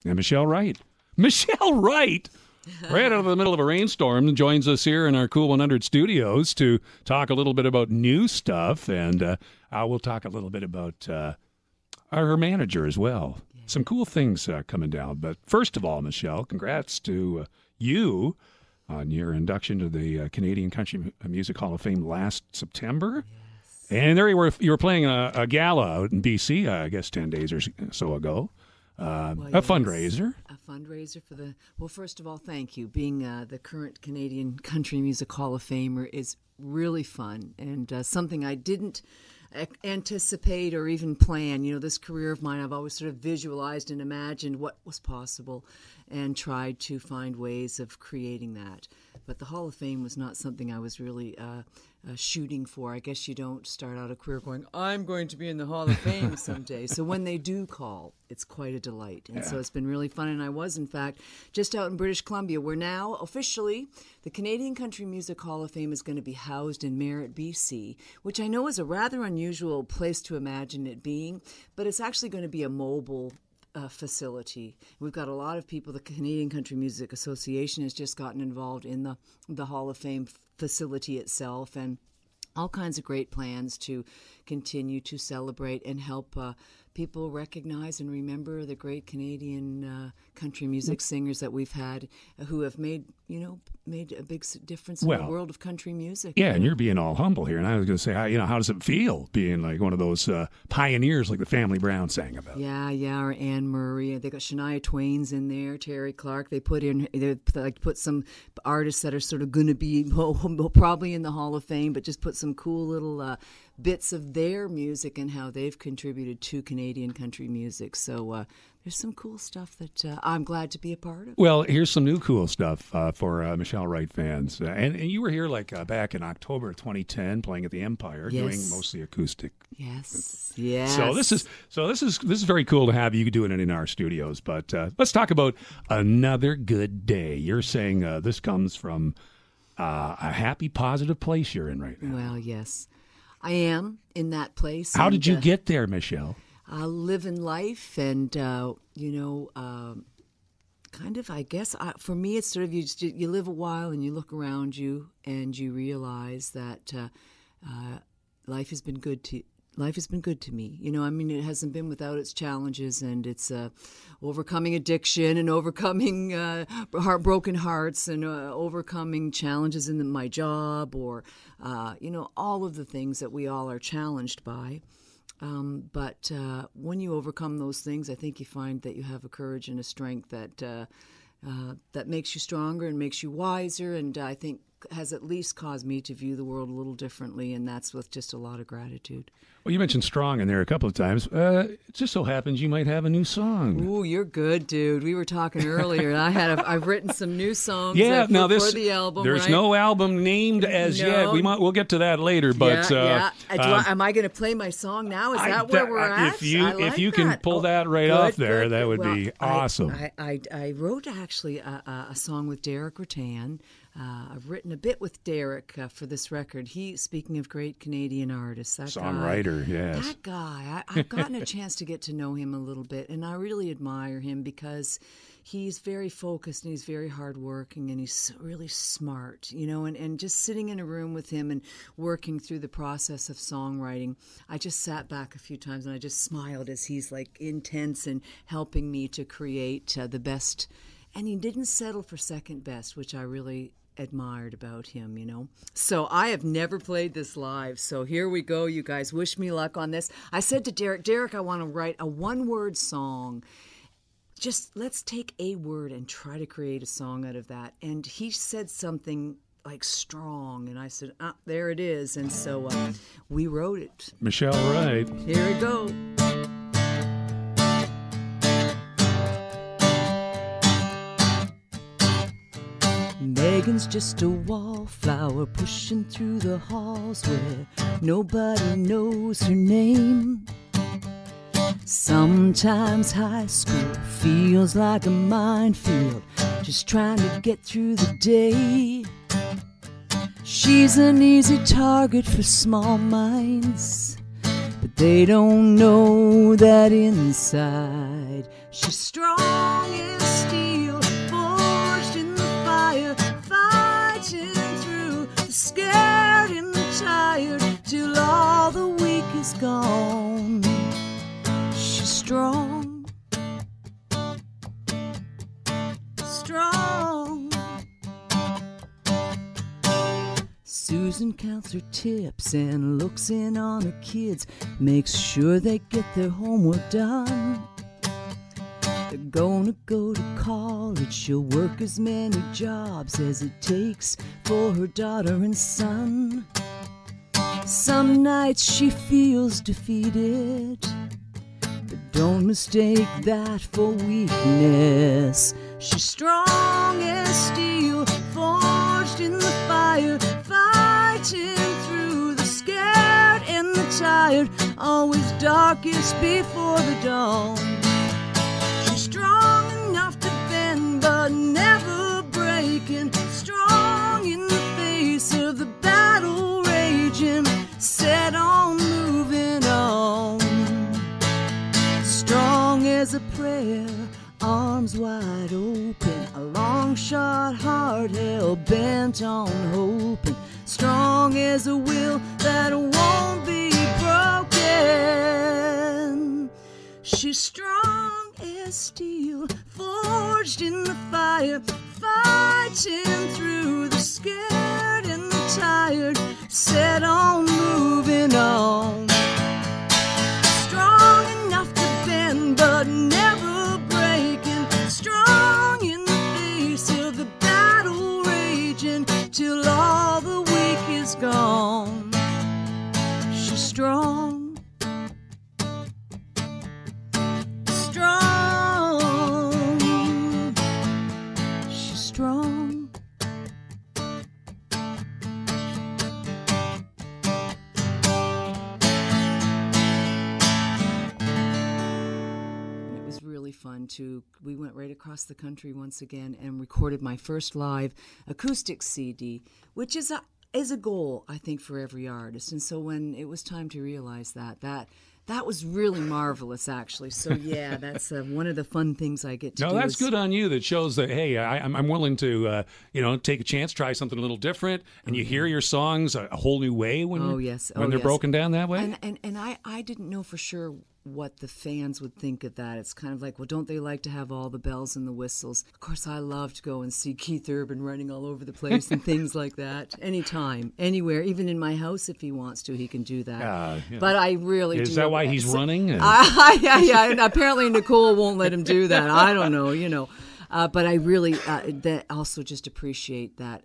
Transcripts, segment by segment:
And Michelle Wright. Michelle Wright, right out of the middle of a rainstorm, joins us here in our Cool 100 studios to talk a little bit about new stuff. And we'll talk a little bit about her manager as well. Yeah. Some cool things coming down. But first of all, Michelle, congrats to you on your induction to the Canadian Country Music Hall of Fame last September. Yes. And there you were playing a gala out in BC, I guess 10 days or so ago. A fundraiser. A fundraiser for the... Well, first of all, thank you. Being the current Canadian Country Music Hall of Famer is really fun and something I didn't anticipate or even plan. You know, this career of mine, I've always sort of visualized and imagined what was possible and tried to find ways of creating that. But the Hall of Fame was not something I was really shooting for. I guess you don't start out a career going, I'm going to be in the Hall of Fame someday. So when they do call, it's quite a delight. And so it's been really fun. And I was, in fact, just out in British Columbia, where now officially the Canadian Country Music Hall of Fame is going to be housed in Merritt, BC, which I know is a rather unusual place to imagine it being, but it's actually going to be a mobile facility. We've got a lot of people. The Canadian Country Music Association has just gotten involved in the Hall of Fame facility itself, and all kinds of great plans to continue to celebrate and help people recognize and remember the great Canadian country music singers that we've had who have made a big difference in the world of country music. Yeah, and you're being all humble here. And I was going to say, how does it feel being like one of those pioneers like the Family Brown sang about? Yeah, or Anne Murray. They got Shania Twain's in there, Terry Clark. They put some artists that are sort of going to be probably in the Hall of Fame, but just put some cool little bits of their music and how they've contributed to Canadian country music. So there's some cool stuff that I'm glad to be a part of. Well, here's some new cool stuff for Michelle Wright fans. And you were here back in October of 2010 playing at the Empire, doing mostly acoustic. Yes. So this is very cool to have you doing it in our studios. But let's talk about Another Good Day. You're saying this comes from a happy, positive place you're in right now. Well, yes. I am in that place. How did you get there, Michelle? Living life and, kind of, I guess, for me, it's sort of you live a while and you look around you and you realize that life has been good to me. It hasn't been without its challenges, and it's overcoming addiction and overcoming broken hearts and overcoming challenges in my job or, all of the things that we all are challenged by. But when you overcome those things, I think you find that you have a courage and a strength that makes you stronger and makes you wiser, and I think has at least caused me to view the world a little differently, and that's with just a lot of gratitude. Well, you mentioned strong in there a couple of times. It just so happens you might have a new song. Ooh, you're good, dude. We were talking earlier, and I've written some new songs for the album. There's no album named as yet. We'll get to that later. But am I going to play my song now? Is that where we're at? If you can pull that right off there, that would be awesome. I wrote actually a song with Derek Rattan. I've written a bit with Derek for this record. Speaking of great Canadian artists, songwriter, yes. That guy, I've gotten a chance to get to know him a little bit, and I really admire him because he's very focused and he's very hardworking and he's really smart, and just sitting in a room with him and working through the process of songwriting, I just sat back a few times and I just smiled as he's intense and helping me to create the best. And he didn't settle for second best, which I really admired about him, So I have never played this live. So here we go, you guys. Wish me luck on this. I said to Derek, I want to write a one-word song. Just let's take a word and try to create a song out of that. And he said something like strong, and I said, there it is. And so we wrote it. Michelle Wright. Here we go. Megan's just a wallflower pushing through the halls where nobody knows her name. Sometimes high school feels like a minefield, just trying to get through the day. She's an easy target for small minds, but they don't know that inside she's strong strong, strong. Susan counts her tips and looks in on her kids, makes sure they get their homework done. They're gonna go to college, she'll work as many jobs as it takes for her daughter and son. Some nights she feels defeated, but don't mistake that for weakness. She's strong as steel, forged in the fire, fighting through the scared and the tired, always darkest before the dawn. She's strong enough to bend, but never breaking, strong in the face of the battle raging, set on moving on. Strong as a prayer, arms wide open, a long shot heart held bent on hoping, strong as a will that won't be broken. She's strong as steel, forged in the fire, fighting through the scared and the tired, set on moving on. Strong enough to bend, but never breaking, strong in the face of the battle raging, till all the weak is gone. She's strong, strong, she's strong. It was really fun too. We went right across the country once again and recorded my first live acoustic CD, which is a goal, I think, for every artist. And so when it was time to realize that was really marvelous, actually. So yeah, that's one of the fun things I get to do. No, that's good on you. That shows that, hey, I'm willing to take a chance, try something a little different, and you hear your songs a whole new way when they're broken down that way. And I didn't know for sure what the time would think of that. It's kind of like, well, don't they like to have all the bells and the whistles? Of course, I love to go and see Keith Urban running all over the place and things like that. Anytime, anywhere, even in my house, if he wants to, he can do that. But I really Is that why he's running? Yeah. And apparently Nicole won't let him do that. I don't know, but I really also just appreciate that.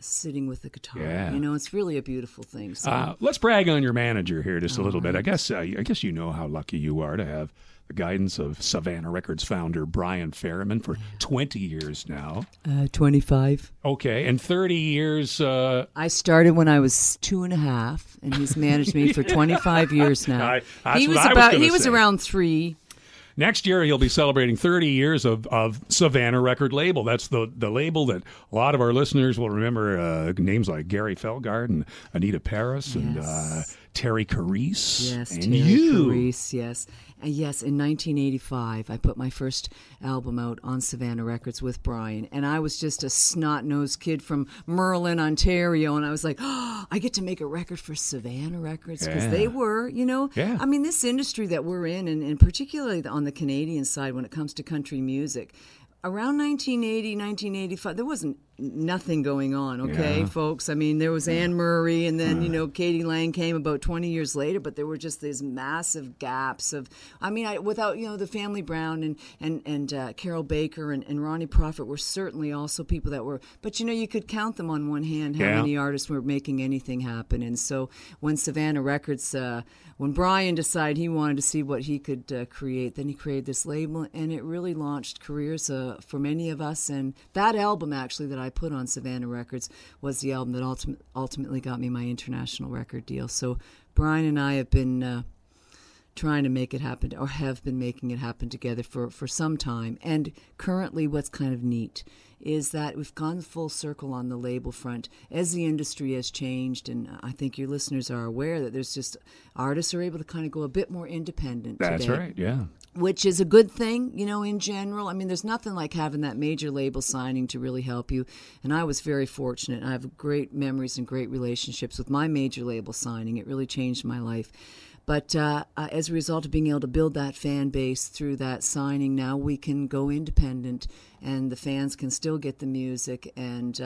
Sitting with the guitar, it's really a beautiful thing. So. Let's brag on your manager here just a little bit. I guess you know how lucky you are to have the guidance of Savannah Records founder Brian Ferriman for 20 years now. 25. Okay, and 30 years. I started when I was 2.5, and he's managed me for 25 years now. He was around 3. Next year, he'll be celebrating 30 years of Savannah Record Label. That's the label that a lot of our listeners will remember names like Gary Felgard and Anita Paris and Terry Carice. Yes, and Terry you. Carice, yes. Yes, in 1985, I put my first album out on Savannah Records with Brian, and I was just a snot-nosed kid from Merlin, Ontario, and I was like, oh, I get to make a record for Savannah Records, because they were, I mean, this industry that we're in, and particularly on the Canadian side when it comes to country music, around 1980, 1985, there wasn't nothing going on, folks? I mean, there was Anne Murray, and then, Katie Lang came about 20 years later, but there were just these massive gaps of, without, the Family Brown and Carol Baker and Ronnie Prophet were certainly also people that were, but, you could count them on one hand how many artists were making anything happen. And so when Savannah Records, when Brian decided he wanted to see what he could create, then he created this label, and it really launched careers for many of us. And that album, actually, that I put on Savannah Records was the album that ultimately got me my international record deal. So Brian and I have been trying to make it happen, or have been making it happen together for some time. And currently what's kind of neat is that we've gone full circle on the label front as the industry has changed, and I think your listeners are aware that there's just artists are able to kind of go a bit more independent today. That's right, yeah. Which is a good thing, in general. I mean, there's nothing like having that major label signing to really help you, and I was very fortunate. I have great memories and great relationships with my major label signing. It really changed my life. But as a result of being able to build that fan base through that signing, now we can go independent, and the fans can still get the music. And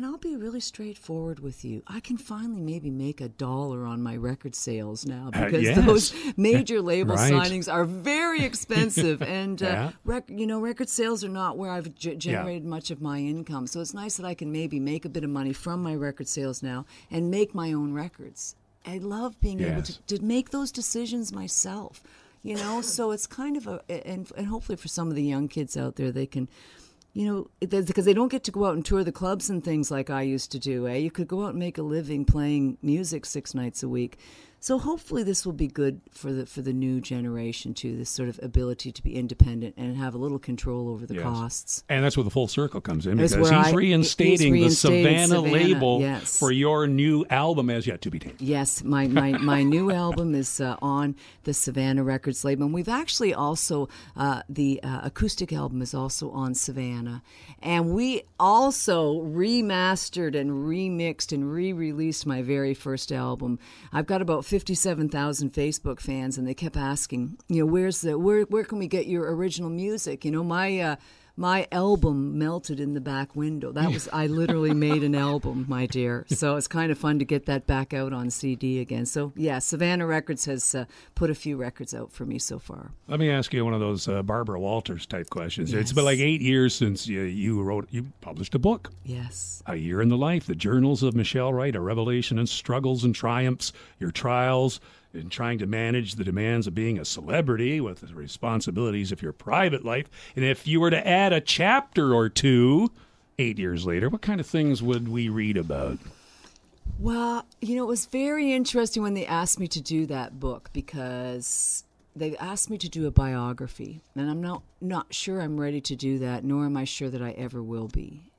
I'll be really straightforward with you. I can finally maybe make $1 on my record sales now, because yes. those major label Right. signings are very expensive, and Yeah. record sales are not where I've generated much of my income. So it's nice that I can maybe make a bit of money from my record sales now and make my own records. I love being able Yes. to make those decisions myself. So it's kind of and hopefully for some of the young kids out there, they can. Because they don't get to go out and tour the clubs and things like I used to do. You could go out and make a living playing music 6 nights a week. So hopefully this will be good for the new generation too. This sort of ability to be independent and have a little control over the costs. And that's where the full circle comes in, That's because where he's reinstating the Savannah label yes. for your new album as yet to be taped. Yes, my new album is on the Savannah Records label. And we've actually also, the acoustic album is also on Savannah. And we also remastered and remixed and re-released my very first album. I've got about 57,000 Facebook fans, and they kept asking, where can we get your original music? My album melted in the back window. I literally made an album, my dear. So it's kind of fun to get that back out on CD again. So yeah, Savannah Records has put a few records out for me so far. Let me ask you one of those Barbara Walters type questions. Yes. It's been like 8 years since you published a book. Yes. A Year in the Life, the Journals of Michelle Wright, a revelation and struggles and triumphs, your trials in trying to manage the demands of being a celebrity with the responsibilities of your private life. And if you were to add a chapter or two 8 years later, what kind of things would we read about? Well, it was very interesting when they asked me to do that book, because they asked me to do a biography. And I'm not sure I'm ready to do that, nor am I sure that I ever will be.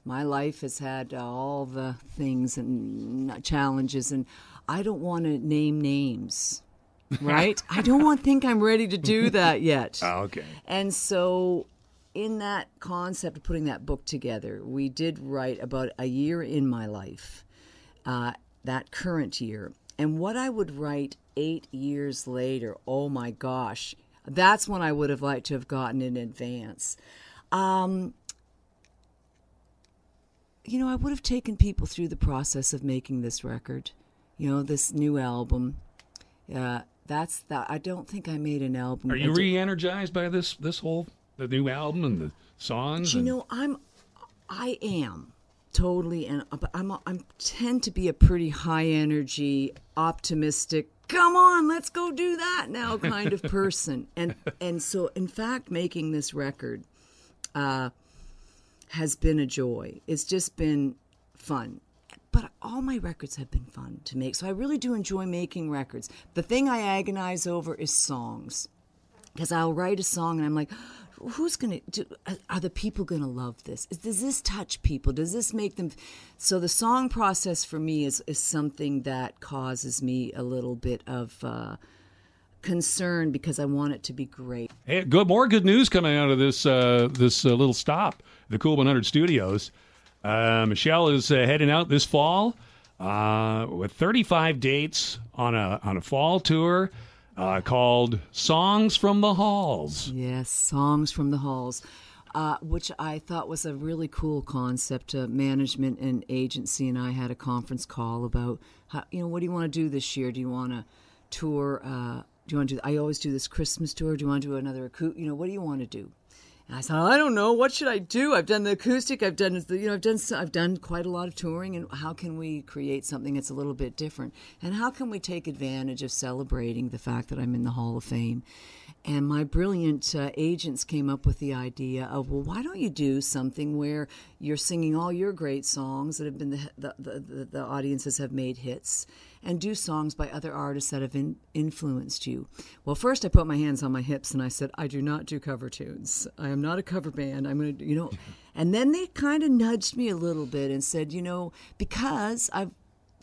My life has had all the things and challenges, and I don't want to name names, right? I don't think I'm ready to do that yet. Oh, okay. And so in that concept of putting that book together, we did write about a year in my life, that current year. And what I would write 8 years later, oh my gosh, that's when I would have liked to have gotten in advance. I would have taken people through the process of making this record, this new album. I don't think I made an album. Are you re-energized by the new album and the songs? I am totally, but I tend to be a pretty high energy, optimistic, come on, let's go do that now kind of person. And so, in fact, making this record has been a joy. It's just been fun. But all my records have been fun to make. So I really do enjoy making records. The thing I agonize over is songs. Because I'll write a song and I'm like, are the people going to love this? Does this touch people? Does this make them? So the song process for me is something that causes me a little bit of concern, because I want it to be great. Hey, more good news coming out of this little stop, the Cool 100 Studios. Michelle is heading out this fall with 35 dates on a fall tour called Songs from the Halls. Yes, Songs from the Halls, which I thought was a really cool concept. Management and agency and I had a conference call about how, what do you want to do this year? Do you want to tour? Do you want to do? I always do this Christmas tour. Do you want to do another? What do you want to do? And I said, I don't know. What should I do? I've done the acoustic. I've done quite a lot of touring. And how can we create something that's a little bit different? And how can we take advantage of celebrating the fact that I'm in the Hall of Fame? And my brilliant agents came up with the idea of, well, why don't you do something where you're singing all your great songs that have been the audiences have made hits, and do songs by other artists that have influenced you. Well, first I put my hands on my hips and I said, I do not do cover tunes. I am not a cover band. I'm going to, And then they kind of nudged me a little bit and said, because I've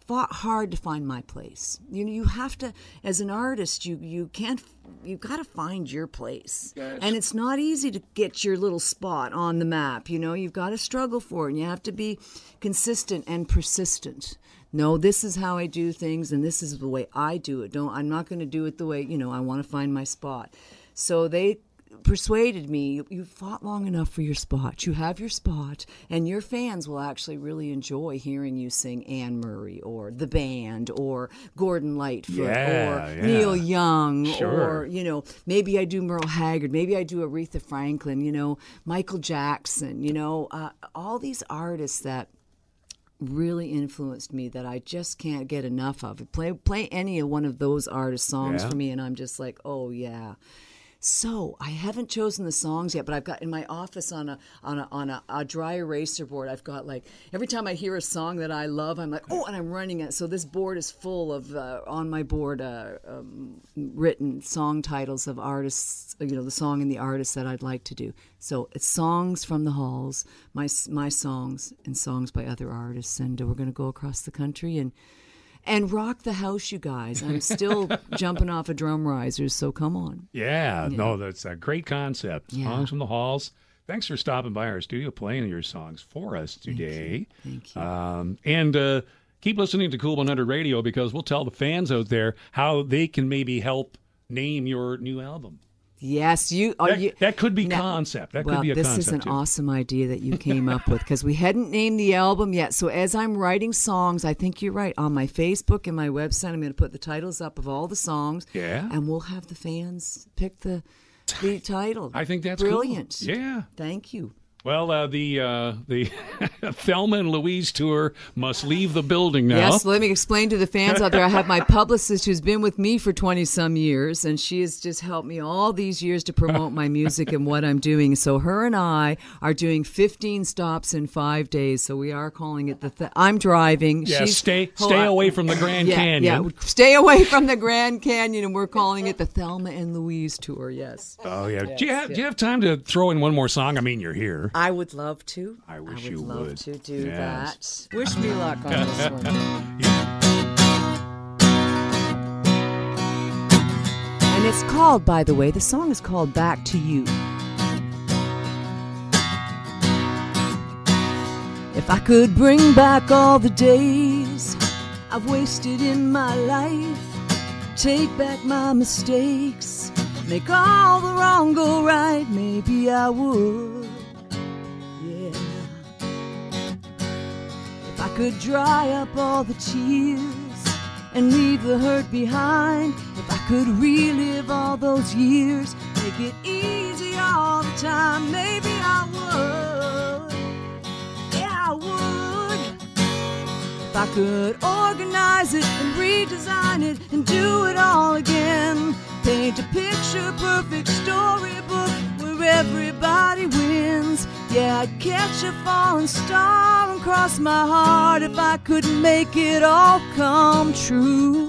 fought hard to find my place. You have to, as an artist, you've got to find your place. Yes. And it's not easy to get your little spot on the map. You've got to struggle for it, and you have to be consistent and persistent. No, this is how I do things, and this is the way I do it. I'm not going to do it the way, I want to find my spot. So they persuaded me, you fought long enough for your spot. You have your spot, and your fans will actually really enjoy hearing you sing Anne Murray or the band or Gordon Lightfoot or Neil Young or, maybe I do Merle Haggard, maybe I do Aretha Franklin, Michael Jackson, all these artists that really influenced me that I just can't get enough of. Play any of one of those artist songs for me, and I'm just like, oh yeah. So I haven't chosen the songs yet, but I've got in my office on a dry eraser board. I've got like every time I hear a song that I love, I'm like, oh, and I'm running it. So this board is full of on my board written song titles of artists, the song and the artists that I'd like to do. So it's songs from the halls, my songs and songs by other artists, and we're going to go across the country and rock the house, you guys. I'm still jumping off of drum risers, so come on. Yeah, no, that's a great concept. Songs from the halls. Thanks for stopping by our studio, playing your songs for us today. Thank you. And keep listening to Cool 100 Radio, because we'll tell the fans out there how they can maybe help name your new album. Yes, that could be concept. That could be a concept. This is an too. awesome idea that you came up with, because we hadn't named the album yet. So as I'm writing songs, I think you're right. On my Facebook and my website, I'm going to put the titles up of all the songs. Yeah. And we'll have the fans pick the title. I think that's brilliant. Cool. Yeah. Thank you. Well, the Thelma and Louise tour must leave the building now. Yes, let me explain to the fans out there. I have my publicist who's been with me for 20-some years, and she has just helped me all these years to promote my music and what I'm doing. So her and I are doing 15 stops in 5 days. So we are calling it I'm driving. Yeah, stay away from the Grand Canyon. Yeah, stay away from the Grand Canyon, and we're calling it the Thelma and Louise tour. Yes. Oh yeah. Yes, do you have time to throw in one more song? I mean, you're here. I would love to. I wish you would. I would love to do that. Wish me luck on this one. And it's called, by the way, the song is called Back to You. If I could bring back all the days I've wasted in my life, take back my mistakes, make all the wrong go right, maybe I would. If I could dry up all the tears and leave the hurt behind, if I could relive all those years, make it easy all the time, maybe I would. Yeah, I would. If I could organize it and redesign it and do it all again, paint a picture perfect storybook where everybody wins. Yeah, I'd catch a falling star and cross my heart if I could make it all come true.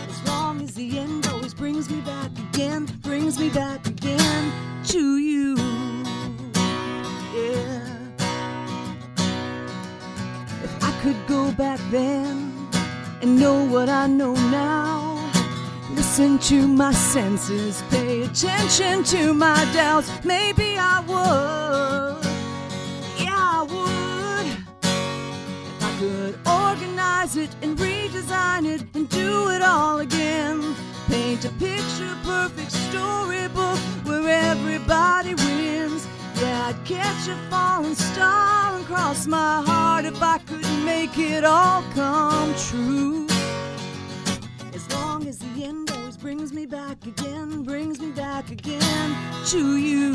As long as the end always brings me back again to you. Yeah. If I could go back then and know what I know now, listen to my senses, pay attention to my doubts, maybe I would. Yeah, I would. If I could organize it and redesign it and do it all again, paint a picture perfect storybook where everybody wins. Yeah, I'd catch a falling star and cross my heart if I could make it all come true. As long as the end always brings me back again to you.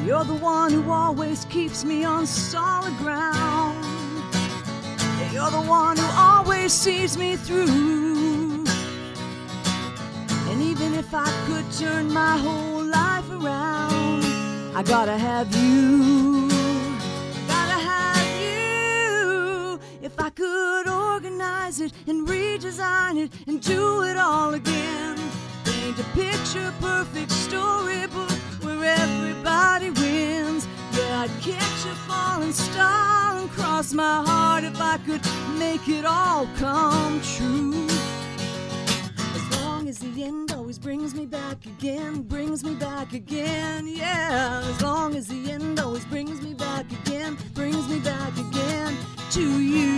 You're the one who always keeps me on solid ground. You're the one who always sees me through. And even if I could turn my whole life around, I gotta have you. If I could organize it and redesign it and do it all again, paint a picture perfect storybook where everybody wins. Yeah, I'd catch a falling star and cross my heart if I could make it all come true. As long as the end always brings me back again, yeah. As long as the end always brings to you.